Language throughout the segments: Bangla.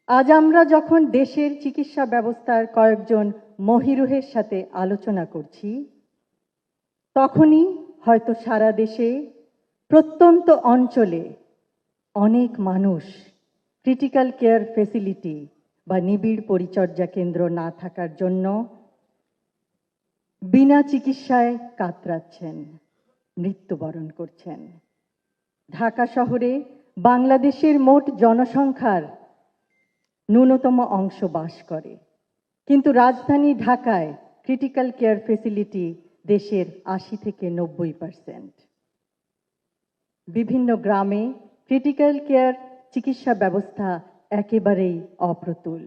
আজ আমরা যখন দেশের চিকিৎসা ব্যবস্থার কয়েকজন মহিরুহের সাথে আলোচনা করছি, তখনই হয়তো সারা দেশে প্রত্যন্ত অঞ্চলে অনেক মানুষ ক্রিটিক্যাল কেয়ার ফেসিলিটি বা নিবিড় পরিচর্যা কেন্দ্র না থাকার জন্য বিনা চিকিৎসায় কাতরাচ্ছেন, মৃত্যুবরণ করছেন। ঢাকা শহরে বাংলাদেশের মোট জনসংখ্যার ন্যূনতম অংশ বাস করে, কিন্তু রাজধানী ঢাকায় ক্রিটিক্যাল কেয়ার ফেসিলিটি দেশের ৮০ থেকে ৯০%। বিভিন্ন গ্রামে ক্রিটিক্যাল কেয়ার চিকিৎসা ব্যবস্থা একেবারেই অপ্রতুল।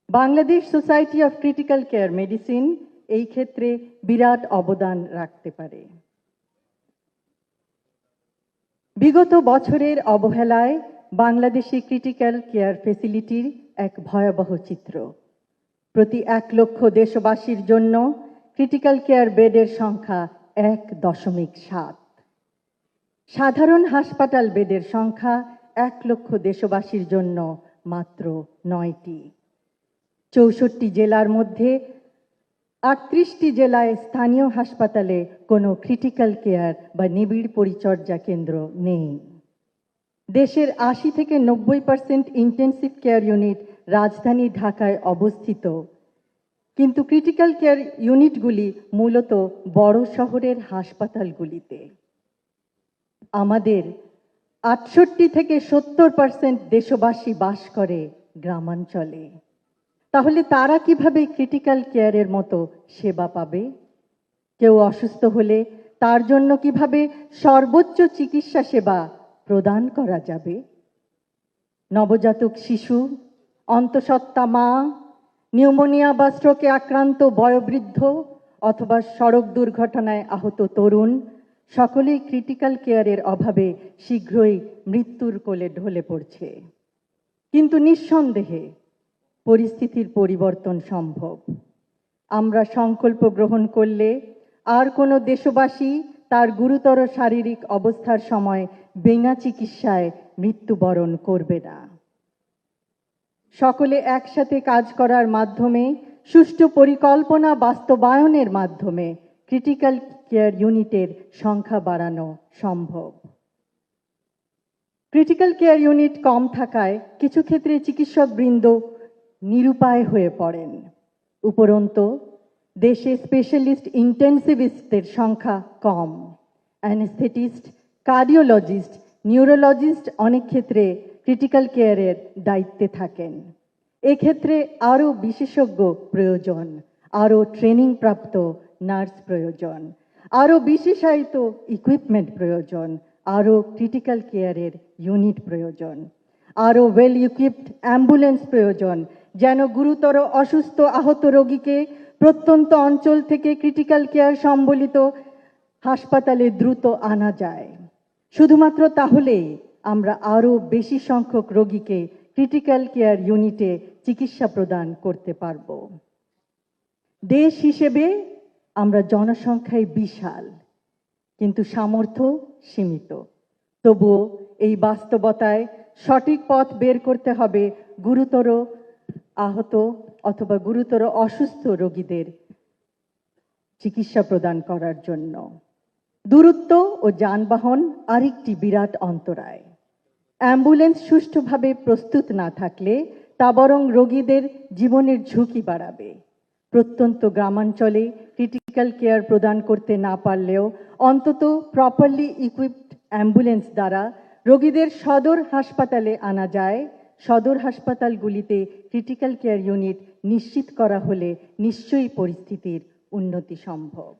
Bangladesh society of critical care medicine এই ক্ষেত্রে বিরাট অবদান রাখতে পারে। বিগত বছরের অবহেলায় বাংলাদেশি ক্রিটিক্যাল কেয়ার ফেসিলিটির এক ভয়াবহ চিত্র। প্রতি ১ লক্ষ দেশবাসীর জন্য ক্রিটিক্যাল কেয়ার বেডের সংখ্যা ১.৭। সাধারণ হাসপাতাল বেডের সংখ্যা ১ লক্ষ দেশবাসীর জন্য মাত্র ৯টি। ৬৪ জেলার মধ্যে ৩৮টি জেলায় স্থানীয় হাসপাতালে কোনো ক্রিটিক্যাল কেয়ার বা নিবিড় পরিচর্যা কেন্দ্র নেই। দেশের ৮০ থেকে ৯০% ইন্টেন্সিভ কেয়ার ইউনিট রাজধানী ঢাকায় অবস্থিত, কিন্তু ক্রিটিক্যাল কেয়ার ইউনিটগুলি মূলত বড় শহরের হাসপাতালগুলিতে। আমাদের ৬৮ থেকে ৭০% দেশবাসী বাস করে গ্রামাঞ্চলে। তাহলে তারা কিভাবে ক্রিটিক্যাল কেয়ারের মতো সেবা পাবে? কেউ অসুস্থ হলে তার জন্য কিভাবে সর্বোচ্চ চিকিৎসা সেবা প্রদান করা যাবে? নবজাতক শিশু, অন্তঃসত্ত্বা মা, নিউমোনিয়া বা স্ট্রোকে আক্রান্ত বয়োবৃদ্ধ অথবা সড়ক দুর্ঘটনায় আহত তরুণ সকলেই ক্রিটিক্যাল কেয়ারের অভাবে শীঘ্রই মৃত্যুর কোলে ঢলে পড়ছে। কিন্তু নিঃসন্দেহে পরিস্থিতির পরিবর্তন সম্ভব। আমরা সংকল্প গ্রহণ করলে আর কোনো দেশবাসী তার গুরুতর শারীরিক অবস্থার সময় বিনা চিকিৎসায় মৃত্যুবরণ করবে না। সকলে একসাথে কাজ করার মাধ্যমে, সুষ্ঠু পরিকল্পনা বাস্তবায়নের মাধ্যমে ক্রিটিক্যাল কেয়ার ইউনিটের সংখ্যা বাড়ানো সম্ভব। ক্রিটিক্যাল কেয়ার ইউনিট কম থাকায় কিছু ক্ষেত্রে চিকিৎসকবৃন্দ নিরুপায় হয়ে পড়েন। উপরন্তু দেশে স্পেশালিস্ট ইন্টেন্সিভিস্টদের সংখ্যা কম। অ্যানেস্থেটিস্ট, কার্ডিওলজিস্ট, নিউরোলজিস্ট অনেক ক্ষেত্রে ক্রিটিক্যাল কেয়ারের দায়িত্বে থাকেন। এক্ষেত্রে আরও বিশেষজ্ঞ প্রয়োজন, আরও ট্রেনিংপ্রাপ্ত নার্স প্রয়োজন, আরও বিশেষায়িত ইকুইপমেন্ট প্রয়োজন, আরও ক্রিটিক্যাল কেয়ারের ইউনিট প্রয়োজন, আরও ওয়েল ইকুইপড অ্যাম্বুলেন্স প্রয়োজন, যেন গুরুতর অসুস্থ আহত রোগীকে প্রত্যন্ত অঞ্চল থেকে ক্রিটিক্যাল কেয়ার সম্বলিত হাসপাতালে দ্রুত আনা যায়। শুধুমাত্র তাহলেই আমরা আরও বেশি সংখ্যক রোগীকে ক্রিটিক্যাল কেয়ার ইউনিটে চিকিৎসা প্রদান করতে পারব। দেশ হিসেবে আমরা জনসংখ্যায় বিশাল, কিন্তু সামর্থ্য সীমিত। তবুও এই বাস্তবতায় সঠিক পথ বের করতে হবে গুরুতর আহত অথবা গুরুতর অসুস্থ রোগীদের চিকিৎসা প্রদান করার জন্য। দূরত্ব ও যানবাহন আরেকটি বিরাট অন্তরায়। অ্যাম্বুলেন্স সুষ্ঠুভাবে প্রস্তুত না থাকলে তা বরং রোগীদের জীবনের ঝুঁকি বাড়াবে। প্রত্যন্ত গ্রামাঞ্চলে ক্রিটিক্যাল কেয়ার প্রদান করতে না পারলেও অন্তত প্রপারলি ইকুইপড অ্যাম্বুলেন্স দ্বারা রোগীদের সদর হাসপাতালে আনা যায়। সদর হাসপাতালগুলিতে ক্রিটিক্যাল কেয়ার ইউনিট নিশ্চিত করা হলে নিশ্চয়ই পরিস্থিতির উন্নতি সম্ভব।